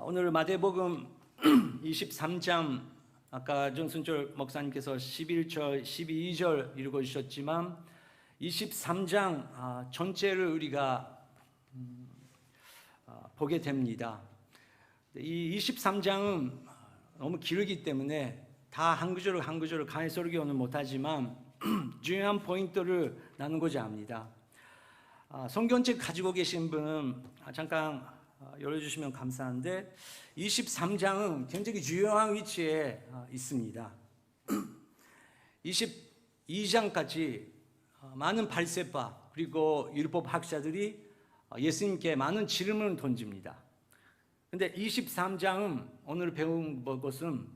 오늘 마태복음 23장 아까 전순철 목사님께서 11절, 12절 읽어주셨지만 23장 전체를 우리가 보게 됩니다. 이 23장은 너무 길기 때문에 다 한 구절 한 구절을 강의 설교는 못하지만 중요한 포인트를 나누고자 합니다. 성경책 가지고 계신 분은 잠깐 열어주시면 감사한데 23장은 굉장히 유용한 위치에 있습니다. 22장까지 많은 발세파 그리고 율법 학자들이 예수님께 많은 질문을 던집니다. 근데 23장은 오늘 배운 것은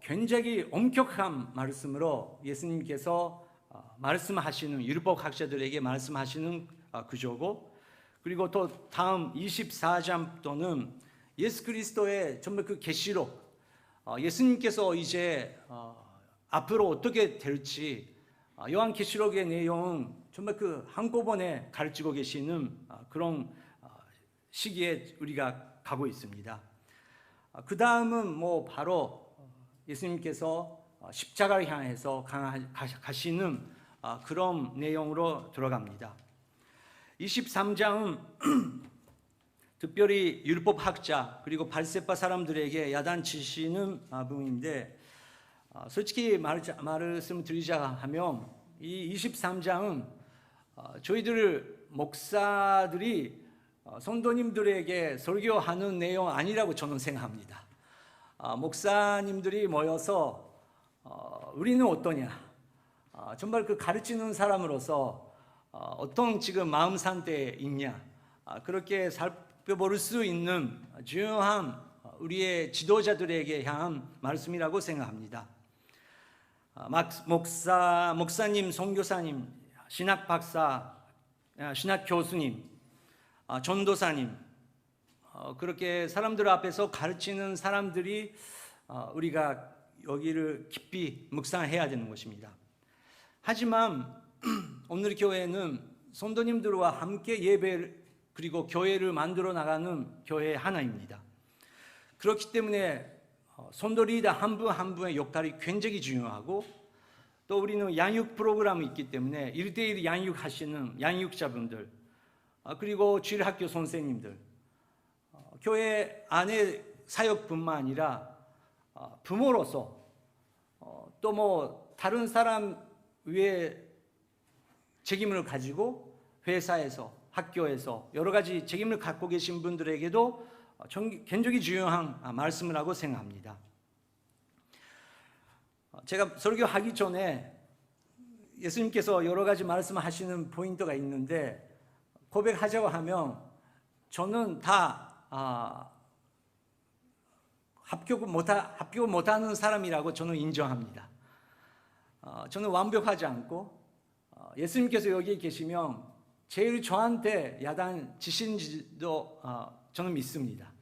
굉장히 엄격한 말씀으로 예수님께서 말씀하시는 율법 학자들에게 말씀하시는 구조고, 그리고 또 다음 24장부터는 예수 그리스도의 정말 그 계시록, 예수님께서 이제 앞으로 어떻게 될지 요한계시록의 내용은 정말 그 한꺼번에 가르치고 계시는 그런 시기에 우리가 가고 있습니다. 그 다음은 바로 예수님께서 십자가를 향해서 가시는 그런 내용으로 들어갑니다. 23장은 특별히 율법학자 그리고 발세파 사람들에게 야단치시는 부분인데, 솔직히 말씀드리자 하면 이 23장은 저희들 목사들이 성도님들에게 설교하는 내용 아니라고 저는 생각합니다. 목사님들이 모여서 우리는 어떠냐, 정말 그 가르치는 사람으로서 어떤 지금 마음 상태에 있냐, 그렇게 살펴볼 수 있는 중요한 우리의 지도자들에게 향한 말씀이라고 생각합니다. 목사님, 선교사님, 신학 박사, 신학 교수님, 전도사님, 그렇게 사람들 앞에서 가르치는 사람들이 우리가 여기를 깊이 묵상해야 되는 것입니다. 하지만 오늘 교회는 성도님들과 함께 예배를 그리고 교회를 만들어 나가는 교회 하나입니다. 그렇기 때문에 성도 리더 한 분 한 분의 역할이 굉장히 중요하고, 또 우리는 양육 프로그램이 있기 때문에 1대1 양육하시는 양육자분들, 그리고 주일학교 선생님들, 교회 안에 사역뿐만 아니라 부모로서 또 다른 사람 위에 책임을 가지고 회사에서, 학교에서 여러 가지 책임을 갖고 계신 분들에게도 굉장히 중요한 말씀이라고 생각합니다. 제가 설교하기 전에 예수님께서 여러 가지 말씀하시는 포인트가 있는데, 고백하자고 하면 저는 다 합격 못하는 사람이라고 저는 인정합니다. 저는 완벽하지 않고, 예수님께서 여기 계시면 제일 저한테 야단 치신지도 저는 믿습니다.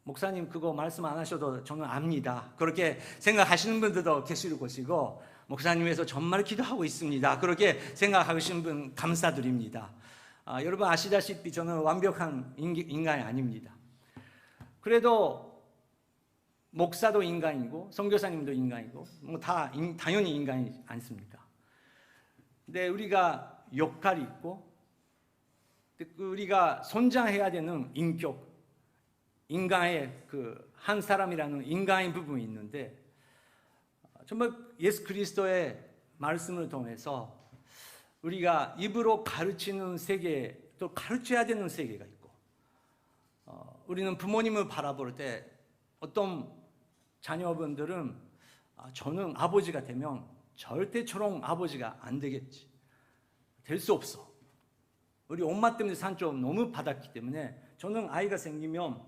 목사님 그거 말씀 안 하셔도 저는 압니다, 그렇게 생각하시는 분들도 계실 것이고, 목사님에서 정말 기도하고 있습니다, 그렇게 생각하시는 분 감사드립니다. 여러분 아시다시피 저는 완벽한 인간이 아닙니다. 그래도 목사도 인간이고 선교사님도 인간이고 다 당연히 인간이 않습니까? 근데 우리가 역할이 있고, 우리가 성장해야 되는 인격, 인간의 그 한 사람이라는 인간의 부분이 있는데, 정말 예수 그리스도의 말씀을 통해서 우리가 입으로 가르치는 세계, 또 가르쳐야 되는 세계가 있고, 우리는 부모님을 바라볼 때 어떤 자녀분들은 저는 아버지가 되면 절대 저런 아버지가 안 되겠지, 될 수 없어, 우리 엄마 때문에 산좀 너무 받았기 때문에 저는 아이가 생기면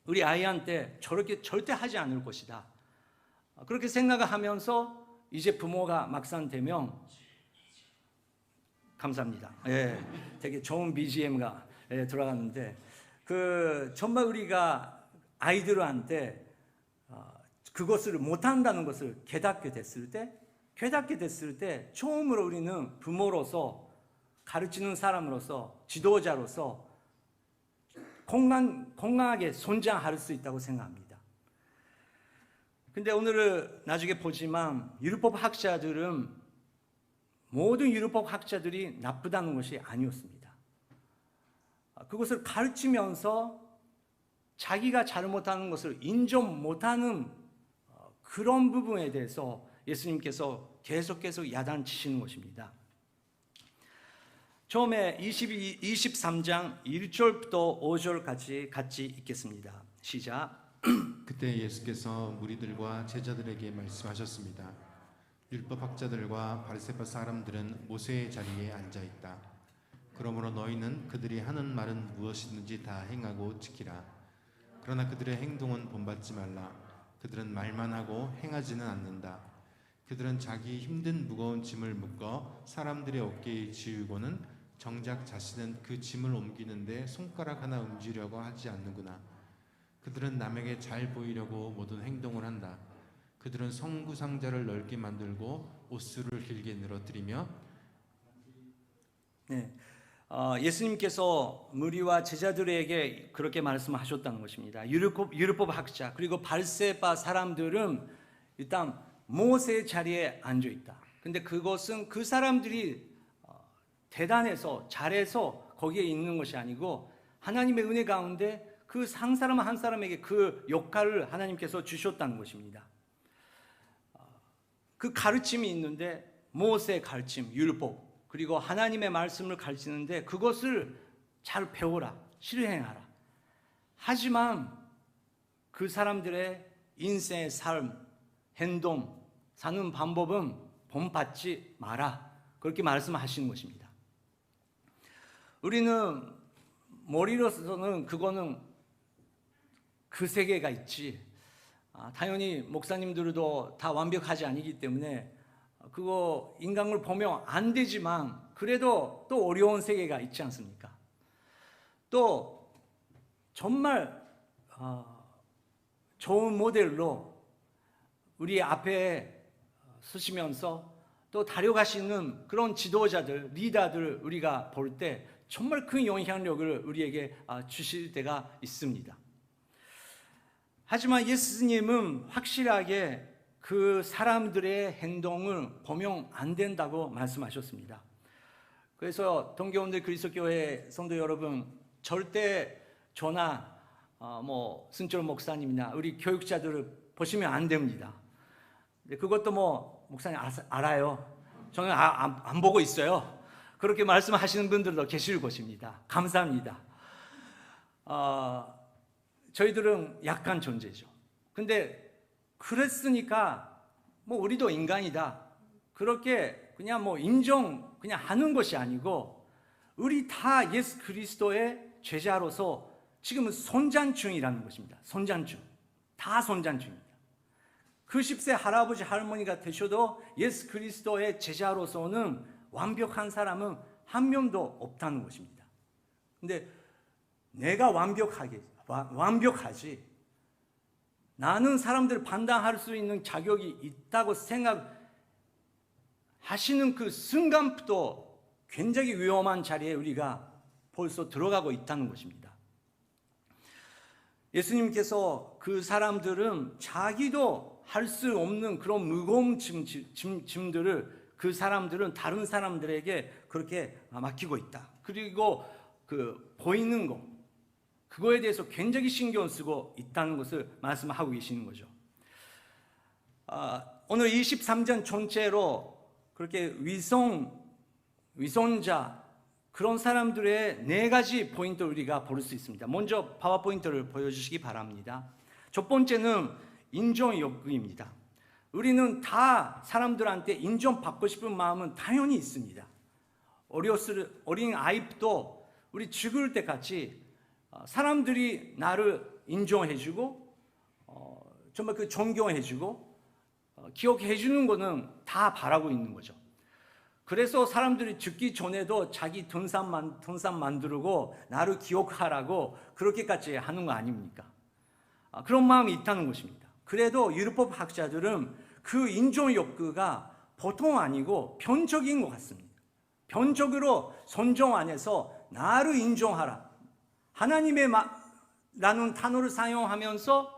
우리 아이한테 저렇게 절대 하지 않을 것이다, 그렇게 생각을 하면서 이제 부모가 막상 되면, 감사합니다. 되게 좋은 BGM가 들어갔는데, 정말 우리가 아이들한테 그것을 못한다는 것을 깨닫게 됐을 때 처음으로 우리는 부모로서, 가르치는 사람으로서, 지도자로서 건강하게 성장할 수 있다고 생각합니다. 근데 오늘은 나중에 보지만 율법 학자들은 모든 율법 학자들이 나쁘다는 것이 아니었습니다. 그것을 가르치면서 자기가 잘못하는 것을 인정 못하는 그런 부분에 대해서 예수님께서 계속해서 야단치시는 것입니다. 처음에 23장 1절부터 5절까지 같이 읽겠습니다. 시작. 그때 예수께서 무리들과 제자들에게 말씀하셨습니다. 율법학자들과 바리새파 사람들은 모세의 자리에 앉아 있다. 그러므로 너희는 그들이 하는 말은 무엇이든지 다 행하고 지키라. 그러나 그들의 행동은 본받지 말라. 그들은 말만 하고 행하지는 않는다. 그들은 자기 힘든 무거운 짐을 묶어 사람들의 어깨에 지우고는 정작 자신은 그 짐을 옮기는데 손가락 하나 움직이려고 하지 않는구나. 그들은 남에게 잘 보이려고 모든 행동을 한다. 그들은 성구상자를 넓게 만들고 옷수를 길게 늘어뜨리며 예수님께서 무리와 제자들에게 그렇게 말씀하셨다는 것입니다. 율법 학자 그리고 바리새파 사람들은 일단 모세의 자리에 앉아 있다. 근데 그것은 그 사람들이 대단해서 잘해서 거기에 있는 것이 아니고 하나님의 은혜 가운데 그 한 사람 한 사람에게 그 역할을 하나님께서 주셨다는 것입니다. 그 가르침이 있는데 모세의 가르침, 율법 그리고 하나님의 말씀을 가르치는데 그것을 잘 배워라, 실행하라. 하지만 그 사람들의 인생의 삶, 행동, 사는 방법은 본받지 마라. 그렇게 말씀하시는 것입니다. 우리는 머리로서는 그거는 그 세계가 있지. 당연히 목사님들도 다 완벽하지 아니기 때문에 그거 인간을 보면 안 되지만 그래도 또 어려운 세계가 있지 않습니까? 또 정말 좋은 모델로 우리 앞에 서시면서 또 다뤄가시는 그런 지도자들, 리더들 우리가 볼 때 정말 큰 영향력을 우리에게 주실 때가 있습니다. 하지만 예수님은 확실하게 그 사람들의 행동을 보면 안 된다고 말씀하셨습니다. 그래서 동교원들 그리스도교회 성도 여러분, 절대 저나 승철 목사님이나 우리 교육자들을 보시면 안 됩니다. 그것도 목사님 알아요. 저는 안 보고 있어요. 그렇게 말씀하시는 분들도 계실 것입니다. 감사합니다. 저희들은 약한 존재죠. 근데 그랬으니까 우리도 인간이다. 그렇게 그냥 인정 그냥 하는 것이 아니고 우리 다 예수 그리스도의 제자로서 지금은 성장 중이라는 것입니다. 성장 중. 다 성장 중입니다. 그 10세 할아버지 할머니가 되셔도 예수 그리스도의 제자로서는 완벽한 사람은 한 명도 없다는 것입니다. 근데 내가 완벽하지. 나는 사람들을 판단할 수 있는 자격이 있다고 생각하시는 그 순간부터 굉장히 위험한 자리에 우리가 벌써 들어가고 있다는 것입니다. 예수님께서 그 사람들은 자기도 할 수 없는 그런 무거운 짐들을 그 사람들은 다른 사람들에게 그렇게 맡기고 있다. 그리고 그 보이는 것, 그거에 대해서 굉장히 신경 쓰고 있다는 것을 말씀하고 계시는 거죠. 오늘 23장 전체로 그렇게 위선자 그런 사람들의 4가지 포인트를 우리가 볼 수 있습니다. 먼저 파워포인트를 보여주시기 바랍니다. 첫 번째는 인정 욕구입니다. 우리는 다 사람들한테 인정받고 싶은 마음은 당연히 있습니다. 어린 아이도 우리 죽을 때까지 사람들이 나를 인정해주고 정말 그 존경해주고 기억해주는 거는 다 바라고 있는 거죠. 그래서 사람들이 죽기 전에도 자기 등산 만들고 나를 기억하라고 그렇게까지 하는 거 아닙니까? 그런 마음이 있다는 것입니다. 그래도 율법 학자들은 그 인정 욕구가 보통 아니고 변적인 것 같습니다. 변적으로 선정 안에서 나를 인정하라. 하나님의 라는 단어를 사용하면서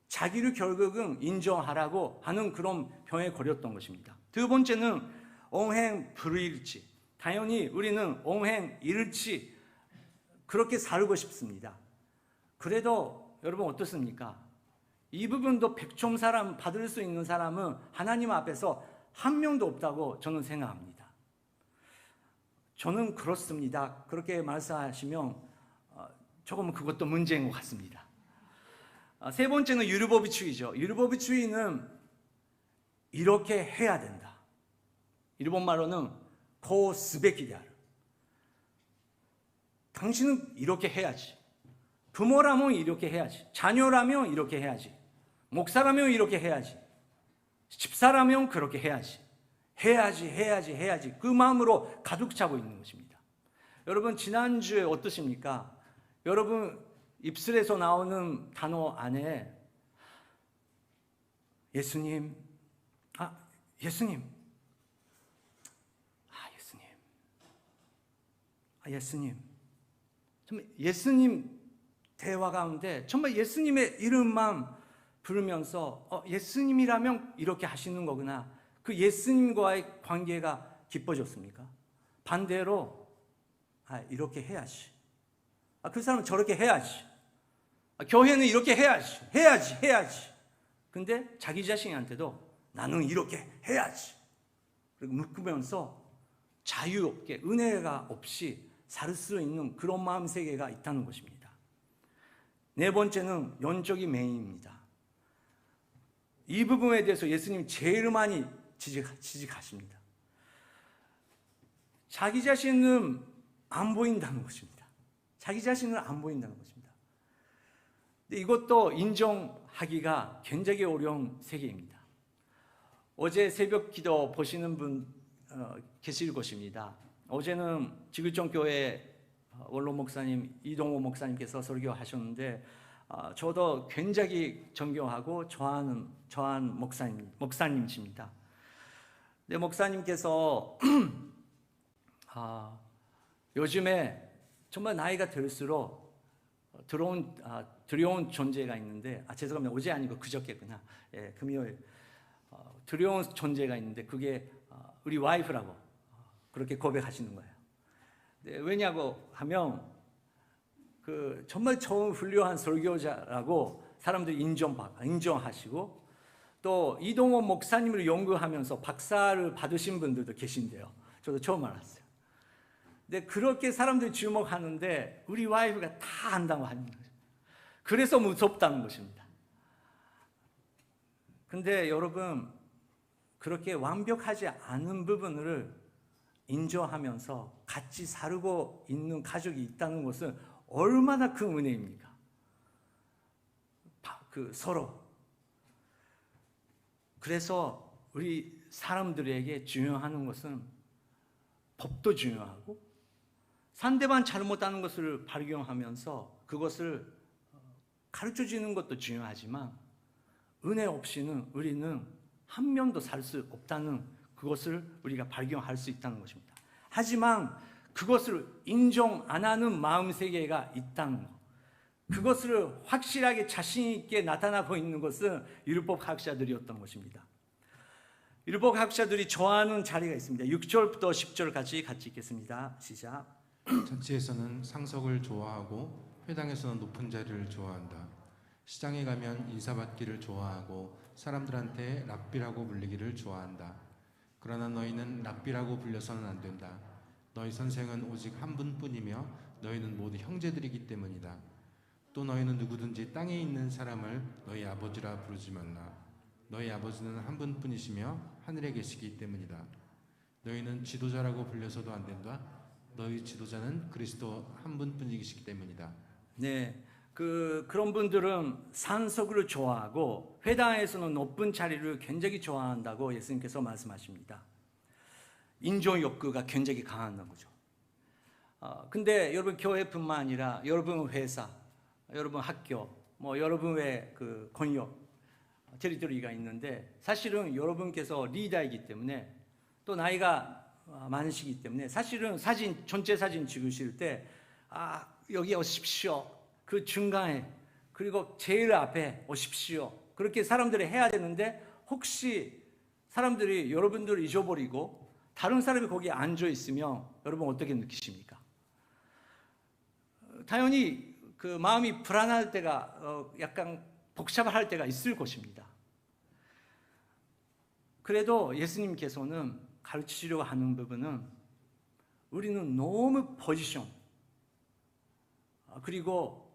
자기를 결국은 인정하라고 하는 그런 병에 걸렸던 것입니다. 두 번째는 옹행불일치. 당연히 우리는 옹행일치 그렇게 살고 싶습니다. 그래도 여러분 어떻습니까? 이 부분도 백점 사람 받을 수 있는 사람은 하나님 앞에서 한 명도 없다고 저는 생각합니다. 저는 그렇습니다. 그렇게 말씀하시면 조금 그것도 문제인 것 같습니다. 세 번째는 유르보비추이죠. 유르보비추이는 이렇게 해야 된다. 일본 말로는 고스베키다. 당신은 이렇게 해야지. 부모라면 이렇게 해야지. 자녀라면 이렇게 해야지. 목사라면 이렇게 해야지. 집사라면 그렇게 해야지. 해야지. 그 마음으로 가득 차고 있는 것입니다. 여러분 지난주에 어떠십니까? 여러분 입술에서 나오는 단어 안에 예수님, 예수님, 정말 예수님 대화 가운데 정말 예수님의 이름만 부르면서 예수님이라면 이렇게 하시는 거구나. 그 예수님과의 관계가 깊어졌습니까? 반대로 이렇게 해야지. 그 사람은 저렇게 해야지. 교회는 이렇게 해야지. 근데 자기 자신한테도 나는 이렇게 해야지. 그리고 묶으면서 자유 없게 은혜가 없이 살 수 있는 그런 마음 세계가 있다는 것입니다. 네 번째는 영적인 맹인입니다. 이 부분에 대해서 예수님이 제일 많이 지적하십니다. 자기 자신은 안 보인다는 것입니다. 자기 자신을 안 보인다는 것입니다. 근데 이것도 인정하기가 굉장히 어려운 세계입니다. 어제 새벽 기도 보시는 분 계실 것입니다. 어제는 지구촌교회 원로 목사님 이동호 목사님께서 설교하셨는데 저도 굉장히 존경하고 좋아하는 목사님이십니다. 근데 목사님께서 요즘에 정말 나이가 들수록 두려운 존재가 있는데 죄송합니다. 어제 아니고 그저께구나. 금요일 두려운 존재가 있는데 그게 우리 와이프라고 그렇게 고백하시는 거예요. 왜냐고 하면 정말 좋은 훌륭한 설교자라고 사람들이 인정하시고 또 이동호 목사님을 연구하면서 박사를 받으신 분들도 계신데요. 저도 처음 알았어요. 근데 그렇게 사람들이 주목하는데 우리 와이프가 다 안다고 하는 거죠. 그래서 무섭다는 것입니다. 근데 여러분 그렇게 완벽하지 않은 부분을 인정하면서 같이 살고 있는 가족이 있다는 것은 얼마나 큰 은혜입니까? 서로. 그래서 우리 사람들에게 중요한 것은 법도 중요하고 상대방 잘못하는 것을 발견하면서 그것을 가르쳐주는 것도 중요하지만 은혜 없이는 우리는 한 명도 살 수 없다는 그것을 우리가 발견할 수 있다는 것입니다. 하지만 그것을 인정 안 하는 마음세계가 있다는 것, 그것을 확실하게 자신 있게 나타나고 있는 것은 율법학자들이었던 것입니다. 율법학자들이 좋아하는 자리가 있습니다. 6절부터 10절 같이 읽겠습니다. 시작. 잔치에서는 상석을 좋아하고 회당에서는 높은 자리를 좋아한다. 시장에 가면 인사받기를 좋아하고 사람들한테 랍비라고 불리기를 좋아한다. 그러나 너희는 랍비라고 불려서는 안 된다. 너희 선생은 오직 한 분뿐이며 너희는 모두 형제들이기 때문이다. 또 너희는 누구든지 땅에 있는 사람을 너희 아버지라 부르지 말라. 너희 아버지는 한 분뿐이시며 하늘에 계시기 때문이다. 너희는 지도자라고 불려서도 안 된다. 너희 지도자는 그리스도 한 분뿐이시기 때문이다. 네, 그런 분들은 상석을 좋아하고 회당에서는 높은 자리를 굉장히 좋아한다고 예수님께서 말씀하십니다. 인정 욕구가 굉장히 강한 거죠. 근데 여러분 교회뿐만 아니라 여러분 회사, 여러분 학교, 여러분의 권력, 테리토리가 있는데 사실은 여러분께서 리더이기 때문에 또 나이가 많으시기 때문에 사실은 전체 사진 찍으실 때 여기 오십시오. 그 중간에 그리고 제일 앞에 오십시오. 그렇게 사람들이 해야 되는데 혹시 사람들이 여러분들을 잊어버리고 다른 사람이 거기에 앉아 있으면 여러분 어떻게 느끼십니까? 당연히 그 마음이 불안할 때가 약간 복잡할 때가 있을 것입니다. 그래도 예수님께서는 가르치려고 하는 부분은 우리는 너무 포지션 그리고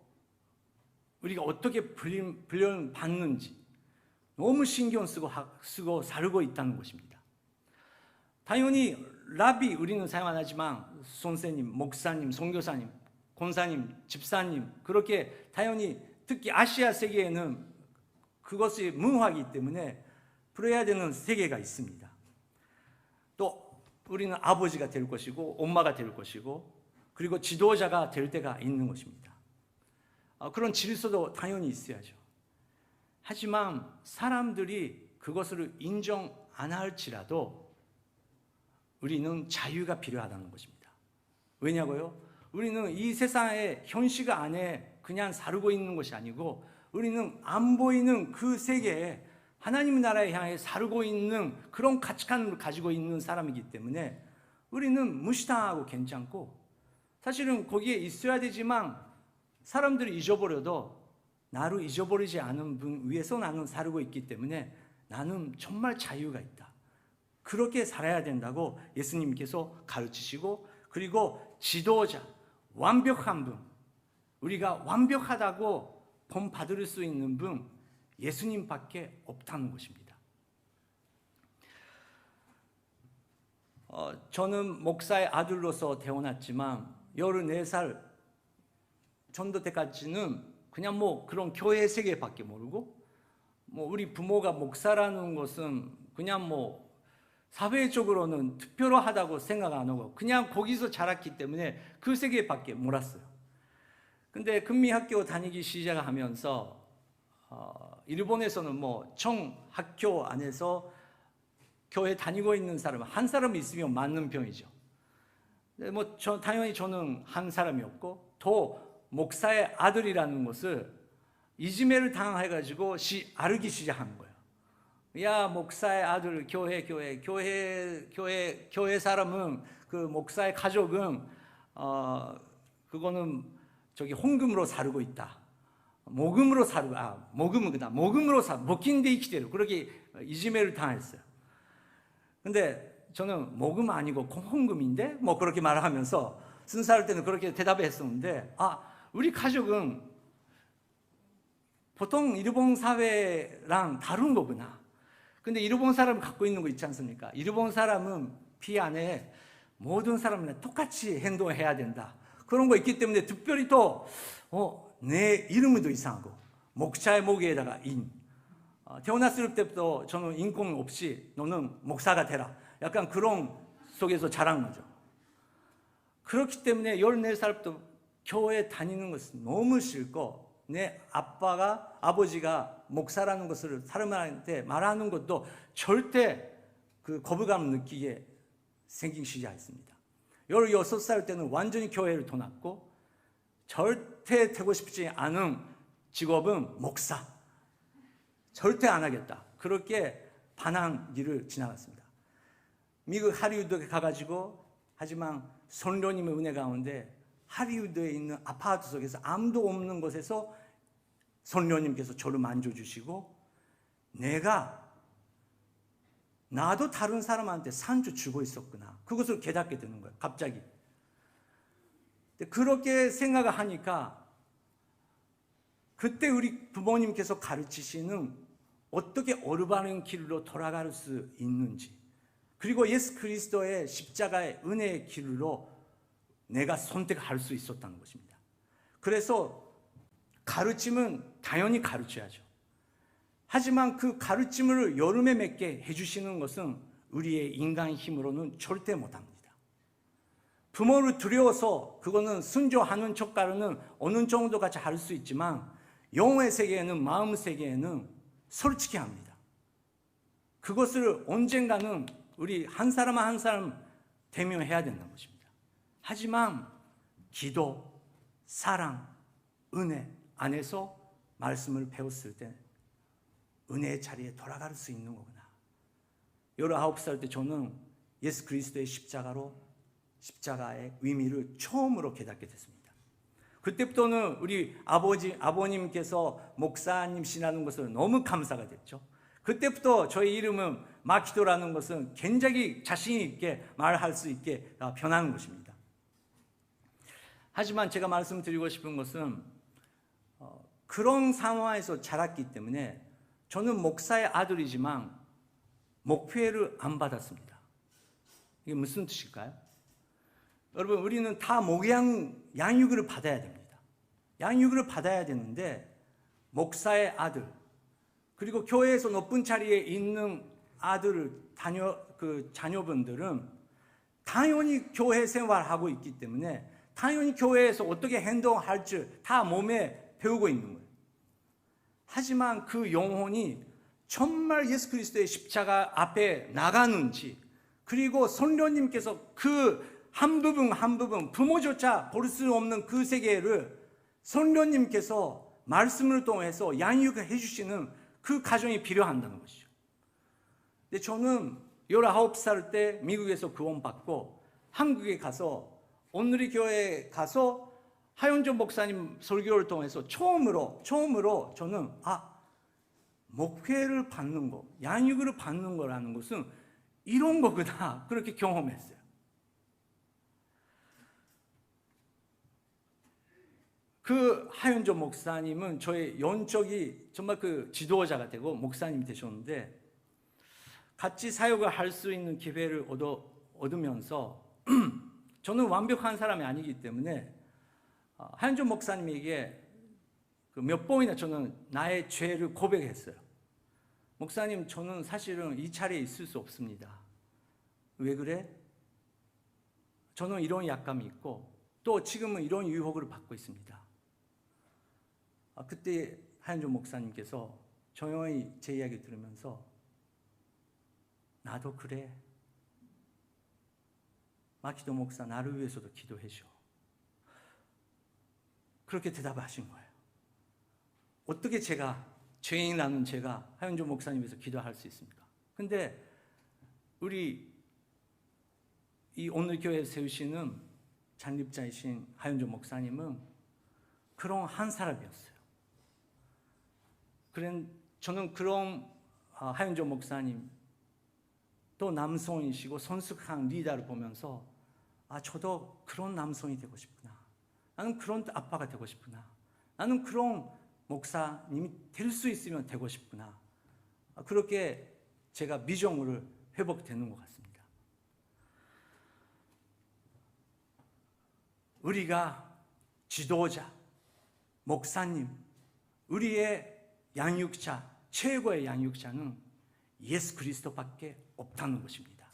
우리가 어떻게 훈련받는지 너무 신경 쓰고 살고 있다는 것입니다. 당연히 라비 우리는 사용 안 하지만 선생님, 목사님, 선교사님, 권사님, 집사님 그렇게 당연히 특히 아시아 세계에는 그것이 문화이기 때문에 불러야 되는 세계가 있습니다. 또 우리는 아버지가 될 것이고 엄마가 될 것이고 그리고 지도자가 될 때가 있는 것입니다. 그런 질서도 당연히 있어야죠. 하지만 사람들이 그것을 인정 안 할지라도 우리는 자유가 필요하다는 것입니다. 왜냐고요? 우리는 이 세상의 현실 안에 그냥 살고 있는 것이 아니고 우리는 안 보이는 그 세계에 하나님 나라에 향해 살고 있는 그런 가치관을 가지고 있는 사람이기 때문에 우리는 무시당하고 괜찮고 사실은 거기에 있어야 되지만 사람들이 잊어버려도 나를 잊어버리지 않은 분 위해서 나는 살고 있기 때문에 나는 정말 자유가 있다. 그렇게 살아야 된다고 예수님께서 가르치시고 그리고 지도자, 완벽한 분, 우리가 완벽하다고 본받을 수 있는 분 예수님밖에 없다는 것입니다. 저는 목사의 아들로서 태어났지만 14살 전도 때까지는 그냥 뭐 그런 교회 세계밖에 모르고 뭐 우리 부모가 목사라는 것은 그냥 뭐 사회적으로는 특별하다고 생각 안 하고 그냥 거기서 자랐기 때문에 그 세계밖에 몰랐어요. 근데 금미학교 다니기 시작하면서 일본에서는 뭐 청학교 안에서 교회 다니고 있는 사람 한 사람 있으면 맞는 편이죠. 뭐 당연히 저는 한 사람이었고 또 목사의 아들이라는 것을 이지매를 당해가지고 알기 시작한 거예요. 야 목사의 아들 교회 사람은 그 목사의 가족은 그거는 저기 헌금으로 살고 있다. 모금으로 살고 모금으로 먹힌 데 이키대로 그렇게 이지매를 당했어요. 근데 저는 모금 아니고 헌금인데 뭐 그렇게 말하면서 순사할 때는 그렇게 대답했었는데 우리 가족은 보통 일본 사회랑 다른 거구나. 근데 일본 사람 갖고 있는 거 있지 않습니까? 일본 사람은 피 안에 모든 사람과 똑같이 행동해야 된다. 그런 거 있기 때문에 특별히 또 내 이름도 이상하고 목자의 목에다가 인. 태어났을 때부터 저는 인권 없이 너는 목사가 되라. 약간 그런 속에서 자란 거죠. 그렇기 때문에 14살부터 교회 다니는 것은 너무 싫고 내 아버지가 목사라는 것을 사람한테 말하는 것도 절대 그 거부감을 느끼게 생기기 시작했습니다. 16살 때는 완전히 교회를 떠났고 절대 되고 싶지 않은 직업은 목사. 절대 안 하겠다. 그렇게 반한 길을 지나갔습니다. 미국 할리우드에 가가지고 하지만 성령님의 은혜 가운데 할리우드에 있는 아파트 속에서 아무도 없는 곳에서 성령님께서 저를 만져주시고 나도 다른 사람한테 산주 주고 있었구나. 그것을 깨닫게 되는 거예요. 갑자기. 그렇게 생각을 하니까 그때 우리 부모님께서 가르치시는 어떻게 올바른 길로 돌아갈 수 있는지 그리고 예수 그리스도의 십자가의 은혜의 길로 내가 선택할 수 있었다는 것입니다. 그래서 가르침은 당연히 가르쳐야죠. 하지만 그 가르침을 여름에 맺게 해주시는 것은 우리의 인간 힘으로는 절대 못합니다. 부모를 두려워서 그거는 순종하는 척가로는 어느 정도까지 할 수 있지만 영의 세계에는 마음 세계에는 솔직히 합니다. 그것을 언젠가는 우리 한 사람 한 사람 대면해야 된다는 것입니다. 하지만 기도, 사랑, 은혜 안에서 말씀을 배웠을 때 은혜의 자리에 돌아갈 수 있는 거구나. 19살 때 저는 예수 그리스도의 십자가의 의미를 처음으로 깨닫게 됐습니다. 그때부터는 우리 아버님께서 목사님이시라는 것을 너무 감사가 됐죠. 그때부터 저의 이름은 마키도라는 것은 굉장히 자신 있게 말할 수 있게 변하는 것입니다. 하지만 제가 말씀드리고 싶은 것은 그런 상황에서 자랐기 때문에 저는 목사의 아들이지만 목회를 안 받았습니다. 이게 무슨 뜻일까요? 여러분, 우리는 다 양육을 받아야 됩니다. 양육을 받아야 되는데 목사의 아들, 그리고 교회에서 높은 자리에 있는 자녀분들은 당연히 교회 생활하고 있기 때문에 당연히 교회에서 어떻게 행동할지 다 몸에 배우고 있는 거예요. 하지만 그 영혼이 정말 예수 그리스도의 십자가 앞에 나가는지, 그리고 성령님께서 그 한 부분 부모조차 볼 수 없는 그 세계를 성령님께서 말씀을 통해서 양육해 주시는 그 가정이 필요한다는 것이죠. 근데 저는 19살 때 미국에서 구원받고 한국에 가서 오늘의 교회에 가서 하윤조 목사님 설교를 통해서 처음으로 저는 목회를 받는 거, 양육을 받는 거라는 것은 이런 거구나, 그렇게 경험했어요. 그 하윤조 목사님은 저의 영적이 정말 그 지도자가 되고 목사님이 되셨는데, 같이 사역을 할 수 있는 기회를 얻으면서 저는 완벽한 사람이 아니기 때문에 하윤조 목사님에게 몇 번이나 저는 나의 죄를 고백했어요. 목사님, 저는 사실은 이 자리에 있을 수 없습니다. 왜 그래? 저는 이런 약감이 있고 또 지금은 이런 유혹을 받고 있습니다. 그때 하윤조 목사님께서 조용히 제 이야기 들으면서 나도 그래. 마키도 목사, 나를 위해서도 기도해 줘. 그렇게 대답하신 거예요. 어떻게 죄인이라는 제가 하윤조 목사님 위해서 기도할 수 있습니까? 근데 우리 이 오늘 교회에 세우시는 창립자이신 하윤조 목사님은 그런 한 사람이었어요. 저는 그런 하윤조 목사님, 또 남성이시고 성숙한 리더를 보면서 저도 그런 남성이 되고 싶구나. 나는 그런 아빠가 되고 싶구나. 나는 그런 목사님이 될 수 있으면 되고 싶구나. 그렇게 제가 미정으로 회복되는 것 같습니다. 우리가 지도자, 목사님, 우리의 양육자, 최고의 양육자는 예수 그리스도밖에 없다는 것입니다.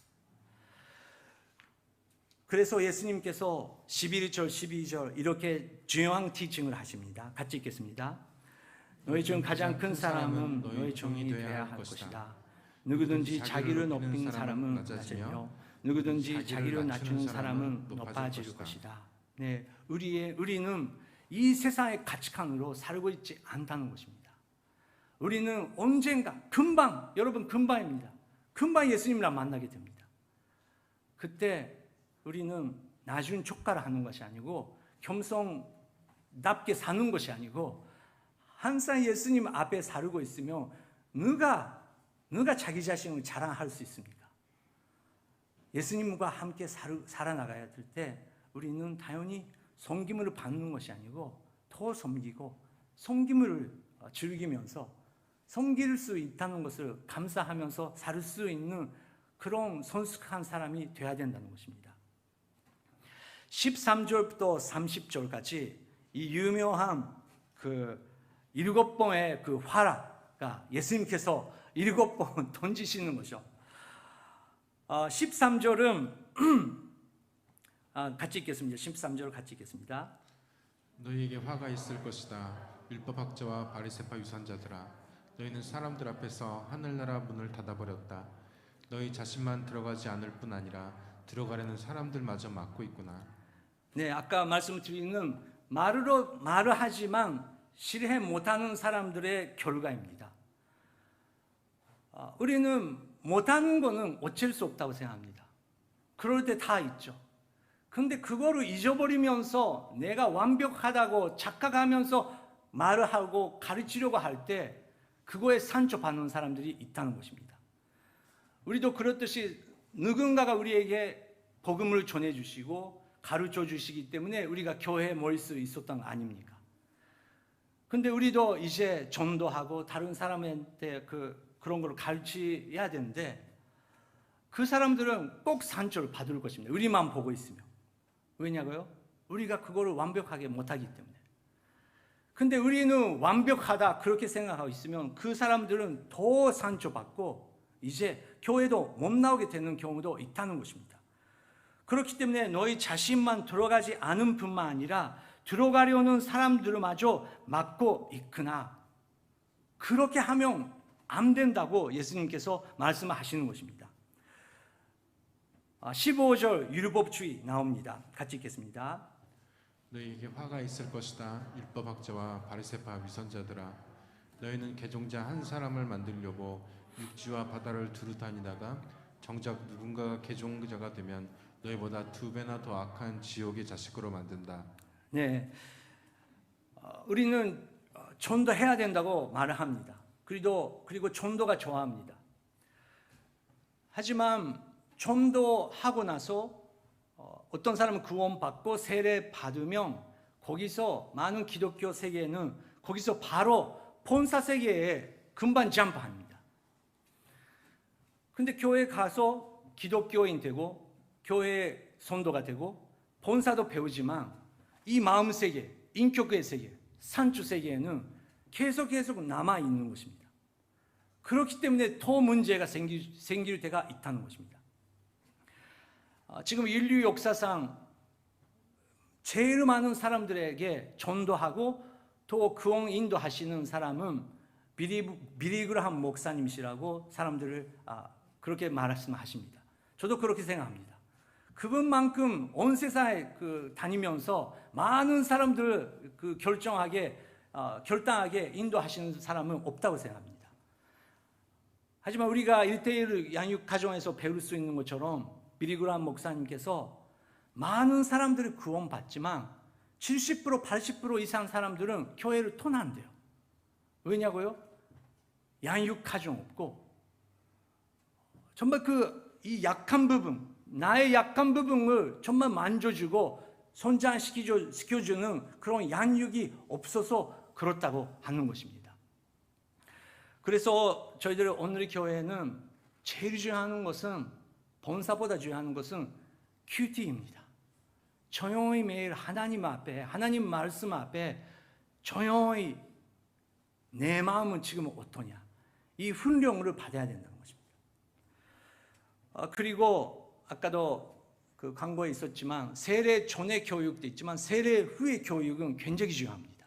그래서 예수님께서 11절, 12절 이렇게 중요한 티칭을 하십니다. 같이 읽겠습니다. 너희 중 가장 큰 사람은 너희 종이 되어야 할 것이다. 누구든지 자기를 높이는 사람은 낮으며 누구든지 자기를 낮추는 사람은 높아질 것이다. 네, 우리는 이 세상의 가치관으로 살고 있지 않다는 것입니다. 우리는 언젠가 여러분 금방입니다. 금방 예수님이랑 만나게 됩니다. 그때 우리는 나중 촉가를 하는 것이 아니고 겸손답게 사는 것이 아니고 항상 예수님 앞에 살고 있으며 누가 자기 자신을 자랑할 수 있습니까? 예수님과 함께 살아나가야 될 때 우리는 당연히 섬김을 받는 것이 아니고 더 섬기고 섬김을 즐기면서 섬길 수 있다는 것을 감사하면서 살 수 있는 그런 성숙한 사람이 되어야 된다는 것입니다. 13절부터 30절까지 이 유명한 그 7번의 그 화라가 예수님께서 7번 던지시는 거죠. 13절은 같이 읽겠습니다. 13절 같이 읽겠습니다. 너희에게 화가 있을 것이다. 율법학자와 바리새파 유산자들아, 너희는 사람들 앞에서 하늘나라 문을 닫아버렸다. 너희 자신만 들어가지 않을 뿐 아니라 들어가려는 사람들마저 막고 있구나. 네, 아까 말씀드리는 말을 하지만 실행 못하는 사람들의 결과입니다. 우리는 못하는 거는 어쩔 수 없다고 생각합니다. 그럴 때 다 있죠. 근데 그거를 잊어버리면서 내가 완벽하다고 착각하면서 말을 하고 가르치려고 할 때 그거에 상처받는 사람들이 있다는 것입니다. 우리도 그렇듯이 누군가가 우리에게 복음을 전해주시고 가르쳐 주시기 때문에 우리가 교회에 모일 수 있었던 거 아닙니까? 근데 우리도 이제 전도하고 다른 사람한테 그런 걸 가르쳐야 되는데 그 사람들은 꼭 상처를 받을 것입니다. 우리만 보고 있으면. 왜냐고요? 우리가 그거를 완벽하게 못하기 때문에. 근데 우리는 완벽하다 그렇게 생각하고 있으면 그 사람들은 더 상처받고 이제 교회도 못 나오게 되는 경우도 있다는 것입니다. 그렇기 때문에 너희 자신만 들어가지 않은 뿐만 아니라 들어가려는 사람들마저 막고 있거나 그렇게 하면 안 된다고 예수님께서 말씀하시는 것입니다. 15절 율법주의 나옵니다. 같이 읽겠습니다. 너희에게 화가 있을 것이다. 율법학자와 바리새파 위선자들아, 너희는 개종자 한 사람을 만들려고 육지와 바다를 두루 다니다가 정작 누군가가 개종자가 되면 너희보다 2배나 더 악한 지옥의 자식으로 만든다. 네, 우리는 전도해야 된다고 말을 합니다. 그리고 전도가 좋아합니다. 하지만 전도하고 나서 어떤 사람은 구원받고 세례 받으면 거기서 많은 기독교 세계는 거기서 바로 본사 세계에 금방 점프합니다. 근데 교회 가서 기독교인 되고 교회 선도가 되고 본사도 배우지만 이 마음 세계, 인격의 세계, 산주 세계에는 계속 남아 있는 것입니다. 그렇기 때문에 더 문제가 생길 때가 있다는 것입니다. 지금 인류 역사상 제일 많은 사람들에게 전도하고 또 구원 인도하시는 사람은 비리그라함 목사님이시라고 사람들을 그렇게 말씀하십니다. 저도 그렇게 생각합니다. 그분만큼 온 세상에 다니면서 많은 사람들을 결단하게 인도하시는 사람은 없다고 생각합니다. 하지만 우리가 1:1 양육 가정에서 배울 수 있는 것처럼 비리그라함 목사님께서 많은 사람들이 구원받지만 70% 80% 이상 사람들은 교회를 떠난대요. 왜냐고요? 양육 가정 없고 정말 이 약한 부분, 나의 약한 부분을 정말 만져주고 성장시켜주는 그런 양육이 없어서 그렇다고 하는 것입니다. 그래서 저희들 오늘 교회는 제일 중요한 것은 본사보다 중요한 것은 큐티입니다. 조용히 매일 하나님 앞에, 하나님 말씀 앞에 조용히 내 마음은 지금 어떠냐, 이 훈련을 받아야 된다는 것입니다. 그리고 아까도 그 광고에 있었지만 세례 전의 교육도 있지만 세례 후의 교육은 굉장히 중요합니다.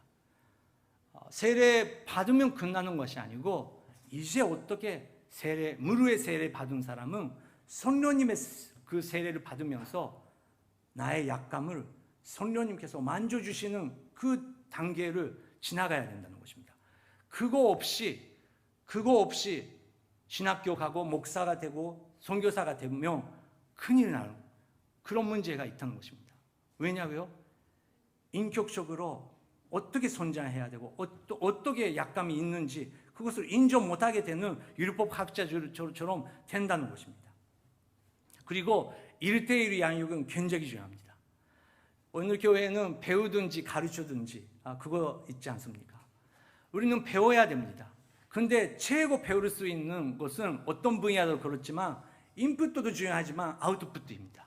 세례 받으면 끝나는 것이 아니고 이제 어떻게 무료의 세례 받은 사람은 성령님의 그 세례를 받으면서 나의 약감을 성령님께서 만져주시는 그 단계를 지나가야 된다는 것입니다. 그거 없이 신학교 가고 목사가 되고 선교사가 되면 큰일 나는 그런 문제가 있다는 것입니다. 왜냐고요? 인격적으로 어떻게 성장해야 되고 어떻게 약감이 있는지 그것을 인정 못하게 되는 율법학자처럼 된다는 것입니다. 그리고 1:1 양육은 굉장히 중요합니다. 오늘 교회는 배우든지 가르쳐든지 그거 있지 않습니까? 우리는 배워야 됩니다. 근데 최고 배울 수 있는 것은 어떤 분야도 그렇지만 인풋도 중요하지만 아웃풋입니다.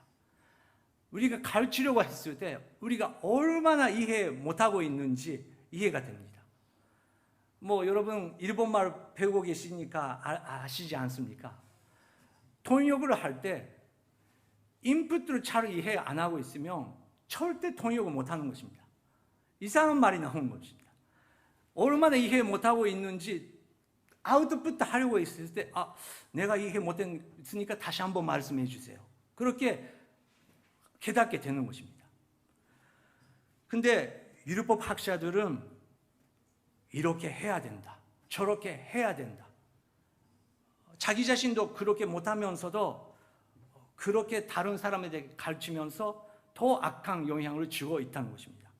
우리가 가르치려고 했을 때 우리가 얼마나 이해 못하고 있는지 이해가 됩니다. 여러분 일본말 배우고 계시니까 아시지 않습니까? 통역을 할 때 인풋을 잘 이해 안 하고 있으면 절대 통역을 못하는 것입니다. 이상한 말이 나오는 것입니다. 얼마나 이해 못하고 있는지 아웃풋 하려고 했을 때 내가 이해 못했으니까 다시 한번 말씀해 주세요. 그렇게 깨닫게 되는 것입니다. 근데 율법 학자들은 이렇게 해야 된다, 저렇게 해야 된다. 자기 자신도 그렇게 못하면서도 그렇게 다른 사람에게 가르치면서 더 악한 영향을 주고 있다는 것입니다.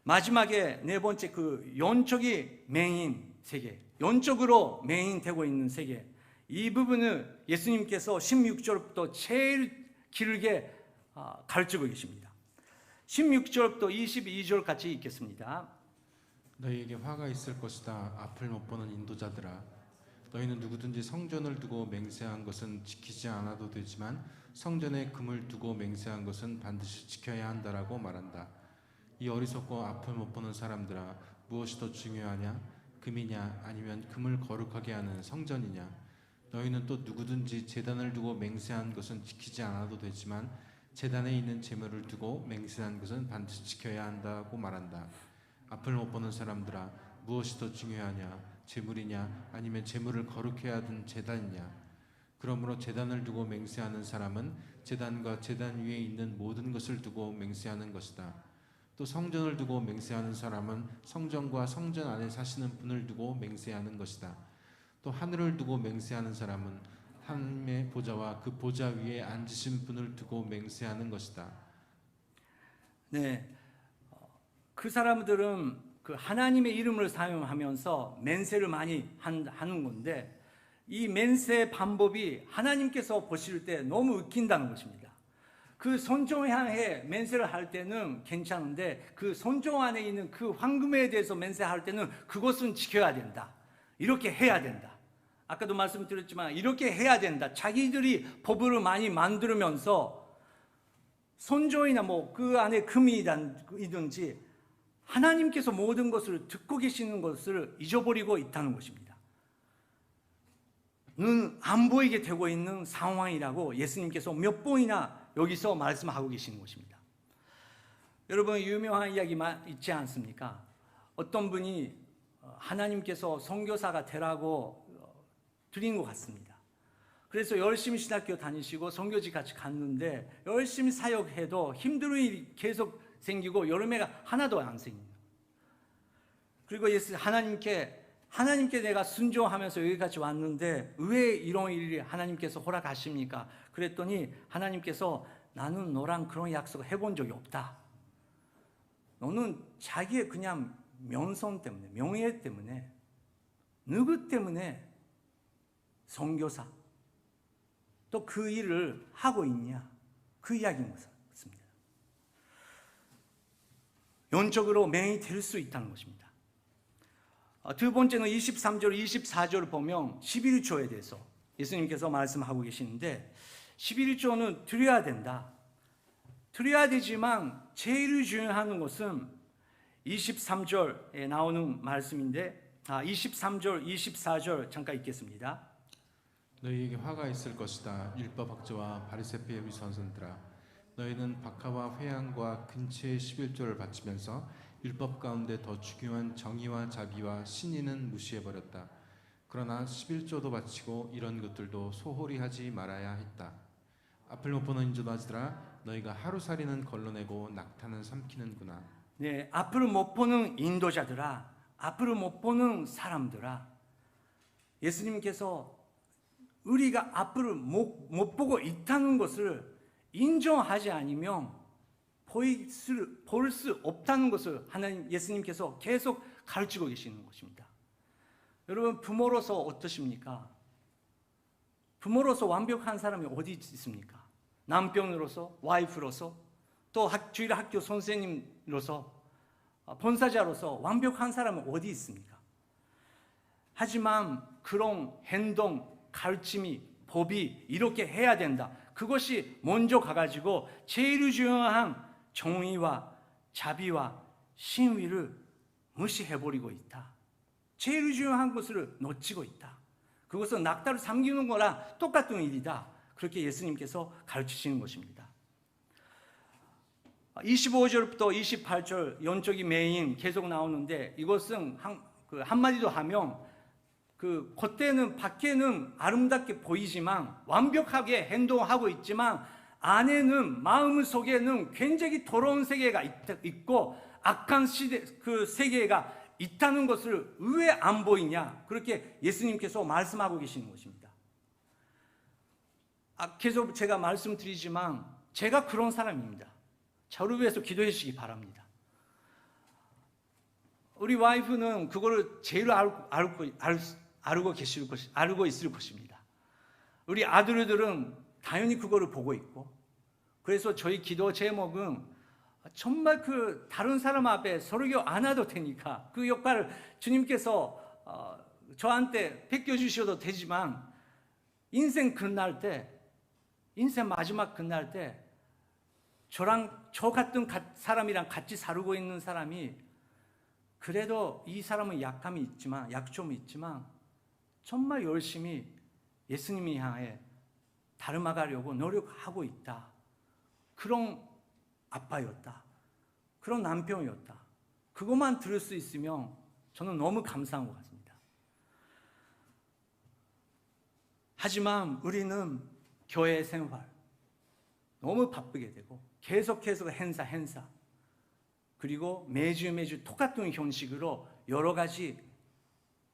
마지막에 네 번째, 그 영적인 맹인 세계, 영적으로 맹인되고 있는 세계, 이 부분을 예수님께서 16절부터 제일 길게 가르치고 계십니다. 16절부터 22절 같이 읽겠습니다. 너희에게 화가 있을 것이다. 앞을 못 보는 인도자들아, 너희는 누구든지 성전을 두고 맹세한 것은 지키지 않아도 되지만 성전에 금을 두고 맹세한 것은 반드시 지켜야 한다라고 말한다. 이 어리석고 앞을 못 보는 사람들아, 무엇이 더 중요하냐? 금이냐 아니면 금을 거룩하게 하는 성전이냐? 너희는 또 누구든지 제단을 두고 맹세한 것은 지키지 않아도 되지만 제단에 있는 제물을 두고 맹세한 것은 반드시 지켜야 한다고 말한다. 앞을 못 보는 사람들아, 무엇이 더 중요하냐? 제물이냐 아니면 제물을 거룩해야 하는 제단이냐? 그러므로 제단을 두고 맹세하는 사람은 제단과 제단 위에 있는 모든 것을 두고 맹세하는 것이다. 또 성전을 두고 맹세하는 사람은 성전과 성전 안에 사시는 분을 두고 맹세하는 것이다. 또 하늘을 두고 맹세하는 사람은 하나님의 보좌와 그 보좌 위에 앉으신 분을 두고 맹세하는 것이다. 네, 그 사람들은 그 하나님의 이름을 사용하면서 맹세를 많이 하는 건데, 이 맹세 방법이 하나님께서 보실 때 너무 웃긴다는 것입니다. 그 손종 향해 맹세를 할 때는 괜찮은데 그 손종 안에 있는 그 황금에 대해서 맹세할 때는 그것은 지켜야 된다, 이렇게 해야 된다, 아까도 말씀드렸지만 이렇게 해야 된다. 자기들이 법을 많이 만들면서 손종이나 뭐 그 안에 금이든지 하나님께서 모든 것을 듣고 계시는 것을 잊어버리고 있다는 것입니다. 눈 안 보이게 되고 있는 상황이라고 예수님께서 몇 번이나 여기서 말씀하고 계시는 것입니다. 여러분, 유명한 이야기 있지 않습니까? 어떤 분이 하나님께서 선교사가 되라고 드린 것 같습니다. 그래서 열심히 신학교 다니시고 선교지 같이 갔는데 열심히 사역해도 힘든 일이 계속 생기고 열매가 하나도 안 생깁니다. 그리고 하나님께 내가 순종하면서 여기까지 왔는데 왜 이런 일이 하나님께서 허락하십니까? 그랬더니 하나님께서 나는 너랑 그런 약속을 해본 적이 없다. 너는 자기의 그냥 명성 때문에, 명예 때문에, 누구 때문에 선교사 또 그 일을 하고 있냐, 그 이야기인 것입니다. 영적으로 맹인이 될 수 있다는 것입니다. 두 번째는 23절, 24절을 보면 11조에 대해서 예수님께서 말씀하고 계시는데, 11조는 드려야 된다. 드려야 되지만 제일 중요한 것은 23절에 나오는 말씀인데, 23절, 24절 잠깐 읽겠습니다. 너희에게 화가 있을 것이다. 율법학자와 바리새파의 위선들아, 너희는 박하와 회향과 근처의 11조를 바치면서 율법 가운데 더 중요한 정의와 자비와 신의는 무시해버렸다. 그러나 11조도 바치고 이런 것들도 소홀히 하지 말아야 했다. 앞을 못 보는 인도자들아, 너희가 하루살이는 걸러내고 낙타는 삼키는구나. 네, 앞을 못 보는 인도자들아, 앞을 못 보는 사람들아, 예수님께서 우리가 앞을 못 보고 있다는 것을 인정하지 않으면 볼 수 없다는 것을 예수님께서 계속 가르치고 계시는 것입니다. 여러분, 부모로서 어떠십니까? 부모로서 완벽한 사람이 어디 있습니까? 남편으로서, 와이프로서, 또 주일 학교 선생님으로서, 본사자로서 완벽한 사람은 어디 있습니까? 하지만 그런 행동, 가르침이, 법이 이렇게 해야 된다, 그것이 먼저 가가지고 제일 중요한 정의와 자비와 신의를 무시해버리고 있다. 제일 중요한 것을 놓치고 있다. 그것은 낙타를 삼키는 거랑 똑같은 일이다. 그렇게 예수님께서 가르치시는 것입니다. 25절부터 28절 영적인 맹인 계속 나오는데, 이것은 한마디로 하면 겉에는, 밖에는 아름답게 보이지만 완벽하게 행동하고 있지만 안에는, 마음 속에는 굉장히 더러운 세계가 있고 악한 시대, 그 세계가 있다는 것을 왜 안 보이냐? 그렇게 예수님께서 말씀하고 계시는 것입니다. 계속 제가 말씀드리지만 제가 그런 사람입니다. 저를 위해서 기도해 주시기 바랍니다. 우리 와이프는 그거를 제일 알고 있을 것입니다. 우리 아들들은 당연히 그거를 보고 있고, 그래서 저희 기도 제목은 정말 그 다른 사람 앞에 설교 안 해도 되니까 그 역할을 주님께서 저한테 베껴주셔도 되지만, 인생 마지막 끝날 때 저 같은 사람이랑 같이 살고 있는 사람이, 그래도 이 사람은 약점이 있지만 정말 열심히 예수님을 향해 닮아가려고 노력하고 있다. 그런 아빠였다. 그런 남편이었다. 그것만 들을 수 있으면 저는 너무 감사한 것 같습니다. 하지만 우리는 교회 생활 너무 바쁘게 되고 계속해서 행사 그리고 매주 똑같은 형식으로 여러 가지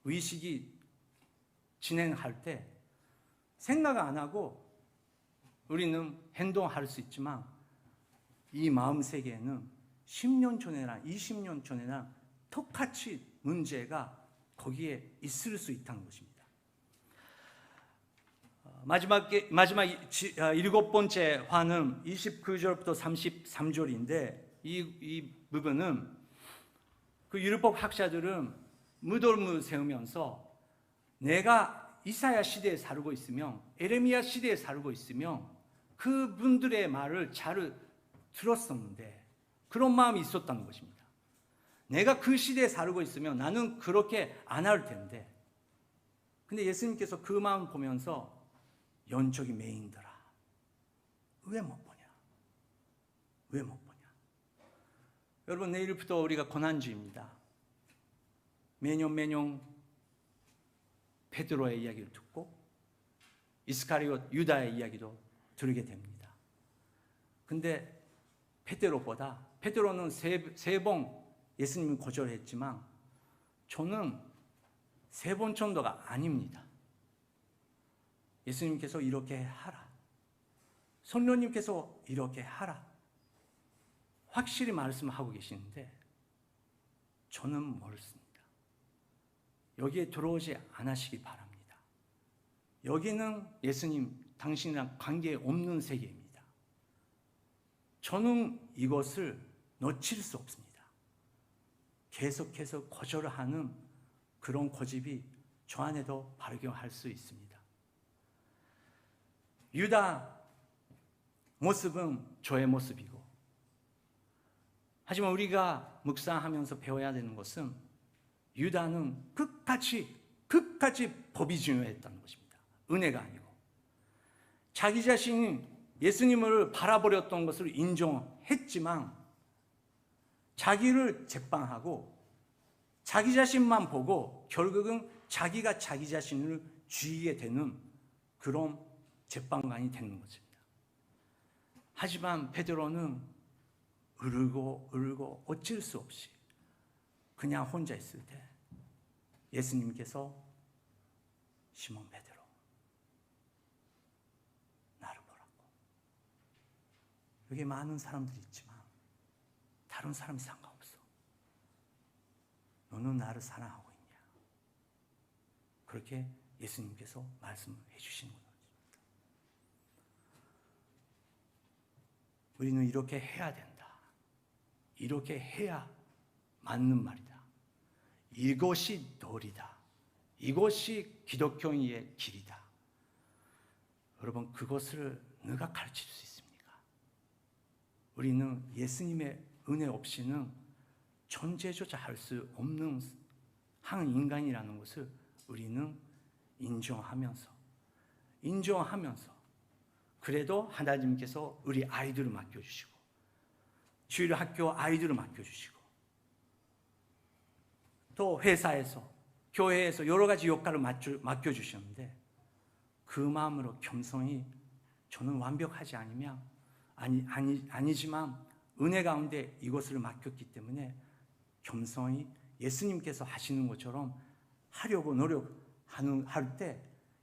의식이 진행할 때 생각 안 하고 우리는 행동할 수 있지만, 이 마음 세계에는 10년 전이나 20년 전이나 똑같이 문제가 거기에 있을 수 있다는 것입니다. 마지막 7번째 화는 29절부터 33절인데, 이 부분은 그 율법 학자들은 무덤을 세우면서 내가 이사야 시대에 살고 있으면, 에레미야 시대에 살고 있으면 그분들의 말을 잘 들었었는데 그런 마음이 있었다는 것입니다. 내가 그 시대에 살고 있으면 나는 그렇게 안 할 텐데, 근데 예수님께서 그 마음 보면서 연적이 메인더라, 왜 못 보냐? 왜 못 보냐? 여러분, 내일부터 우리가 고난주입니다. 매년 베드로의 이야기를 듣고 이스카리옷 유다의 이야기도 들게 됩니다. 근데 베드로는 세 번 예수님을 거절했지만 저는 3번 정도가 아닙니다. 예수님께서 이렇게 하라, 성령님께서 이렇게 하라, 확실히 말씀하고 계시는데 저는 모르겠습니다. 여기에 들어오지 않으시기 바랍니다. 여기는 예수님, 당신이랑 관계없는 세계입니다. 저는 이것을 놓칠 수 없습니다. 계속해서 거절하는 그런 고집이 저 안에도 발견할 수 있습니다. 유다 모습은 저의 모습이고, 하지만 우리가 묵상하면서 배워야 되는 것은 유다는 끝까지 법이 중요했다는 것입니다. 은혜가 아니고. 자기 자신이 예수님을 바라버렸던 것을 인정했지만 자기를 책방하고 자기 자신만 보고 결국은 자기가 자기 자신을 죽이게 되는 그런 책방관이 되는 것입니다. 하지만 베드로는 울고 어쩔 수 없이 그냥 혼자 있을 때 예수님께서 시몬 베드로, 나를 보라고. 여기 많은 사람들이 있지만 다른 사람이 상관없어. 너는 나를 사랑하고 있냐? 그렇게 예수님께서 말씀해 주시는 겁니다. 우리는 이렇게 해야 된다. 이렇게 해야 맞는 말이다. 이것이 도리다. 이것이 기독교인의 길이다. 여러분, 그것을 누가 가르칠 수 있습니까? 우리는 예수님의 은혜 없이는 존재조차 할 수 없는 한 인간이라는 것을 우리는 인정하면서 그래도 하나님께서 우리 아이들을 맡겨주시고 주일 학교 아이들을 맡겨주시고 또 회사에서 교회에서 여러 가지 역할을 맡겨주셨는데 그 마음으로 겸손히 저는 완벽하지 아니지만 은혜 가운데 이것을 맡겼기 때문에 겸손히 예수님께서 하시는 것처럼 하려고 노력할 때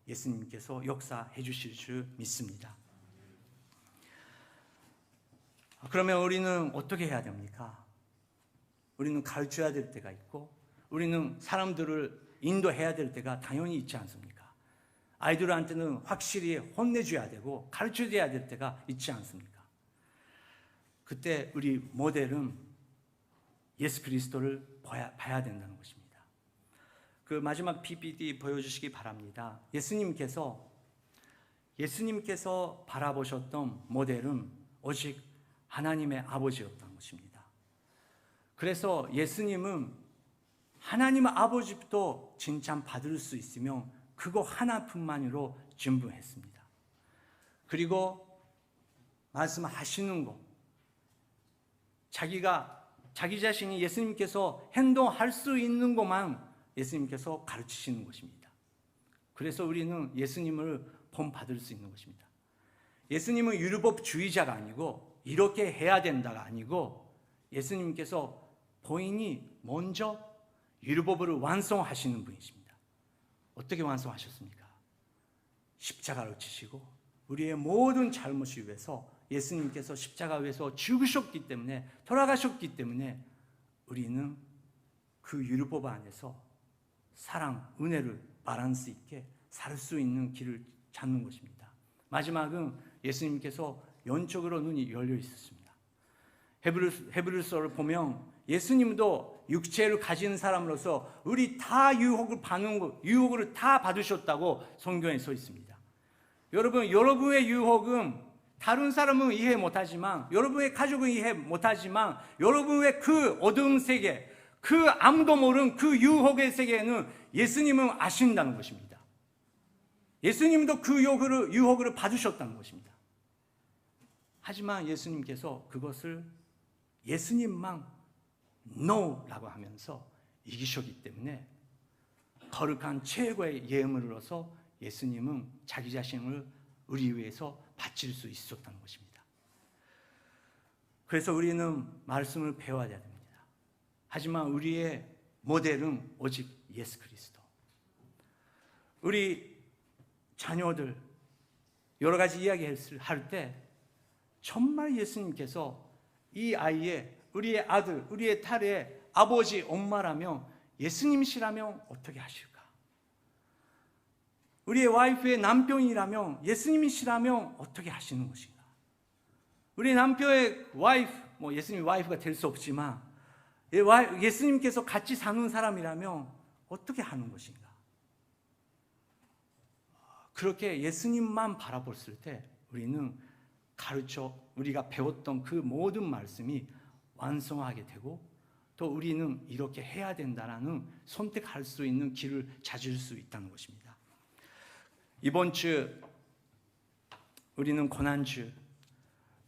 예수님께서 역사해 주실 줄 믿습니다. 그러면 우리는 어떻게 해야 됩니까? 우리는 가르쳐야 될 때가 있고 우리는 사람들을 인도해야 될 때가 당연히 있지 않습니까? 아이들한테는 확실히 혼내줘야 되고 가르쳐줘야 될 때가 있지 않습니까? 그때 우리 모델은 예수 그리스도를 봐야 된다는 것입니다. 그 마지막 PPT 보여주시기 바랍니다. 예수님께서 바라보셨던 모델은 오직 하나님의 아버지였던 것입니다. 그래서 예수님은 하나님 아버지부터 칭찬받을 수 있으면 그거 하나뿐만으로 충분했습니다. 그리고 말씀하시는 것, 자기 자신이 예수님께서 행동할 수 있는 것만 예수님께서 가르치시는 것입니다. 그래서 우리는 예수님을 본받을 수 있는 것입니다. 예수님은 율법주의자가 아니고 이렇게 해야 된다가 아니고 예수님께서 본인이 먼저 율법을 완성하시는 분이십니다. 어떻게 완성하셨습니까? 십자가를 지시고 우리의 모든 잘못을 위해서 예수님께서 십자가 위에서 죽으셨기 때문에 돌아가셨기 때문에 우리는 그 율법 안에서 사랑, 은혜를 말할 수 있게 살 수 있는 길을 찾는 것입니다. 마지막은 예수님께서 영적으로 눈이 열려 있었습니다. 헤브리서를 보면 예수님도 육체를 가진 사람으로서 우리 다 유혹을 다 받으셨다고 성경에 써 있습니다. 여러분의 유혹은 다른 사람은 이해 못하지만 여러분의 가족은 이해 못하지만 여러분의 그 어두운 세계, 그 아무도 모르는 그 유혹의 세계에는 예수님은 아신다는 것입니다. 예수님도 그 유혹을 받으셨다는 것입니다. 하지만 예수님께서 그것을 예수님만 NO라고 하면서 이기셨기 때문에 거룩한 최고의 예물로서 예수님은 자기 자신을 우리 위해서 바칠 수 있었다는 것입니다. 그래서 우리는 말씀을 배워야 됩니다. 하지만 우리의 모델은 오직 예수 그리스도. 우리 자녀들 여러 가지 이야기할 때 정말 예수님께서 이 아이의 우리의 아들, 우리의 딸의 아버지, 엄마라면 예수님이시라면 어떻게 하실까? 우리의 와이프의 남편이라면 예수님이시라면 어떻게 하시는 것인가? 우리 남편의 와이프, 예수님이 와이프가 될 수 없지만 예수님께서 같이 사는 사람이라면 어떻게 하는 것인가? 그렇게 예수님만 바라봤을 때 우리는 우리가 배웠던 그 모든 말씀이 완성하게 되고 또 우리는 이렇게 해야 된다라는 선택할 수 있는 길을 찾을 수 있다는 것입니다. 이번 주 우리는 고난주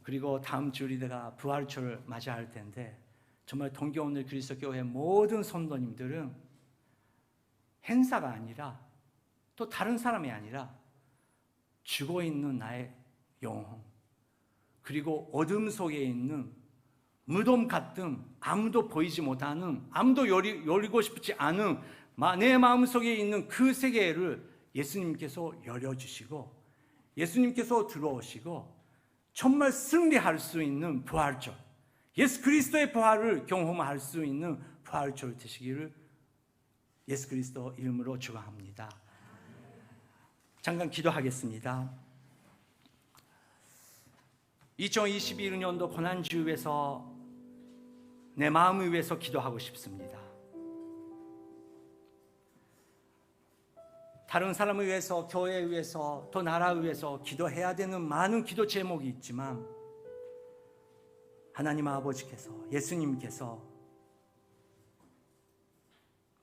그리고 다음 주 우리가 부활절을 맞이할 텐데 정말 동교오늘 그리스도교회 모든 성도님들은 행사가 아니라 또 다른 사람이 아니라 죽어있는 나의 영혼 그리고 어둠 속에 있는 무덤 같은 아무도 보이지 못하는 아무도 열리고 싶지 않은 내 마음속에 있는 그 세계를 예수님께서 열어주시고 예수님께서 들어오시고 정말 승리할 수 있는 부활절 예수 그리스도의 부활을 경험할 수 있는 부활절 되시기를 예수 그리스도 이름으로 축원합니다. 잠깐 기도하겠습니다. 2021년도 고난주에서 내 마음을 위해서 기도하고 싶습니다. 다른 사람을 위해서, 교회를 위해서, 또 나라를 위해서 기도해야 되는 많은 기도 제목이 있지만 하나님 아버지께서, 예수님께서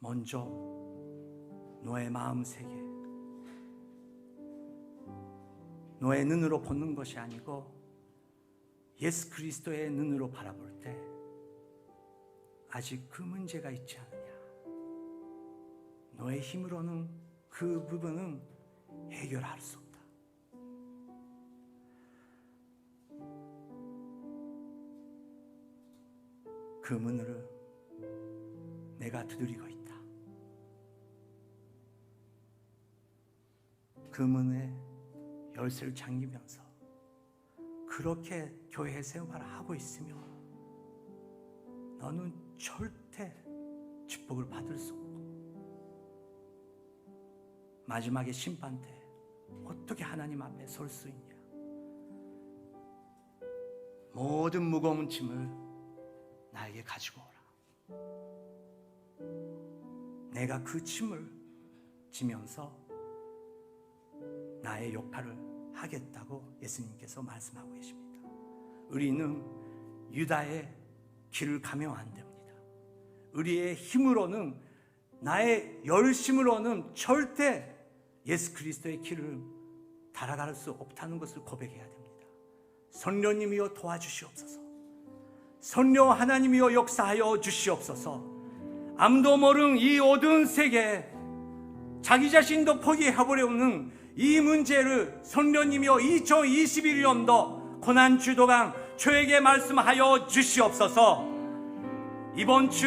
먼저 너의 마음 세계, 너의 눈으로 보는 것이 아니고 예수 그리스도의 눈으로 바라볼 때 아직 그 문제가 있지 않느냐. 너의 힘으로는 그 부분은 해결할 수 없다. 그 문을 내가 두드리고 있다. 그 문에 열쇠를 잠기면서 그렇게 교회 생활을 하고 있으면 너는 절대 축복을 받을 수 없고 마지막에 심판 때 어떻게 하나님 앞에 설 수 있냐? 모든 무거운 짐을 나에게 가지고 오라. 내가 그 짐을 지면서 나의 역할을 하겠다고 예수님께서 말씀하고 계십니다. 우리는 유다의 길을 가면 안 됩니다. 우리의 힘으로는, 나의 열심으로는 절대 예수 그리스도의 길을 달아갈 수 없다는 것을 고백해야 됩니다. 성령님이여 도와주시옵소서. 성령 하나님이여 역사하여 주시옵소서. 아무도 모르는 이 어두운 세계에 자기 자신도 포기해버려오는 이 문제를 성령님이여 2021년도 고난주도강 저에게 말씀하여 주시옵소서. 이번 주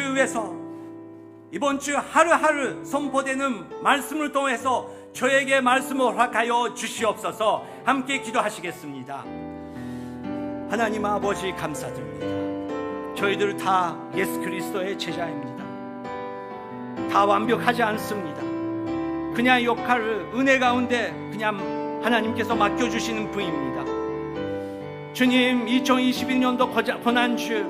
하루하루 선포되는 말씀을 통해서 저에게 말씀을 허락하여 주시옵소서. 함께 기도하시겠습니다. 하나님 아버지 감사드립니다. 저희들 다 예수 그리스도의 제자입니다. 다 완벽하지 않습니다. 그냥 역할을 은혜 가운데 그냥 하나님께서 맡겨주시는 분입니다. 주님, 2021년도 고난주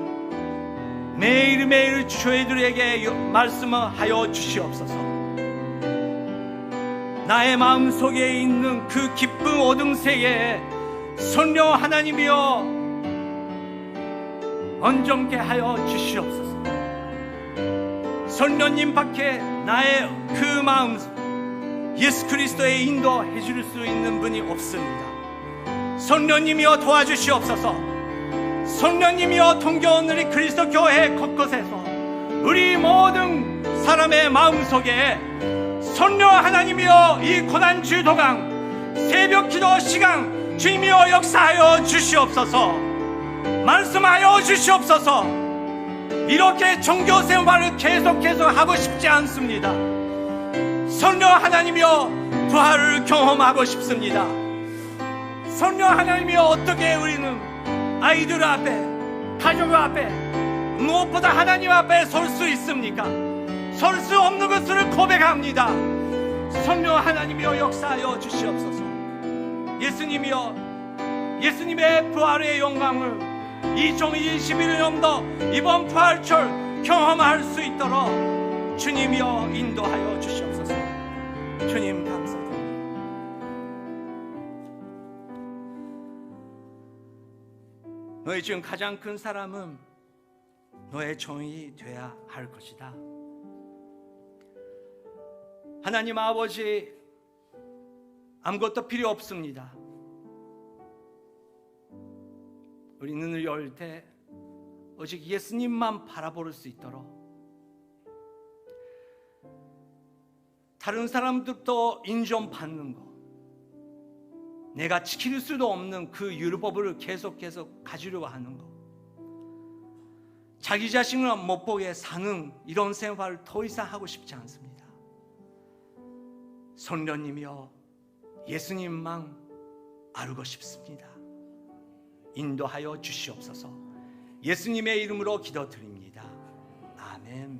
매일매일 저희들에게 말씀하여 주시옵소서. 나의 마음속에 있는 그 기쁜 어둠세에 성령 하나님이여 온전케 하여 주시옵소서. 성령님 밖에 나의 그 마음 예수 그리스도의 인도해 줄 수 있는 분이 없습니다. 성령님이여 도와주시옵소서. 성령님이여 통교원 우리 그리스도 교회 곳곳에서 우리 모든 사람의 마음속에 성령 하나님이여 이 고난주 도강 새벽 기도 시간 주님이여 역사하여 주시옵소서. 말씀하여 주시옵소서. 이렇게 종교 생활을 계속해서 하고 싶지 않습니다. 성령 하나님이여 부활을 경험하고 싶습니다. 성령 하나님이여 어떻게 우리는 아이들 앞에, 가족 앞에, 무엇보다 하나님 앞에 설 수 있습니까? 설 수 없는 것을 고백합니다. 성령 하나님이여 역사하여 주시옵소서. 예수님의 부활의 영광을 2021년도 이번 부활절 경험할 수 있도록 주님이여 인도하여 주시옵소서. 주님 감사드립니다. 너희 중 가장 큰 사람은 너의 종이 되어야 할 것이다. 하나님 아버지, 아무것도 필요 없습니다. 우리 눈을 열 때 오직 예수님만 바라볼 수 있도록, 다른 사람들도 인정받는 것, 내가 지킬 수도 없는 그 율법을 계속 가지려고 하는 것, 자기 자신을 못 보게 사는 이런 생활을 더 이상 하고 싶지 않습니다. 성령님이여 예수님만 알고 싶습니다. 인도하여 주시옵소서. 예수님의 이름으로 기도드립니다. 아멘.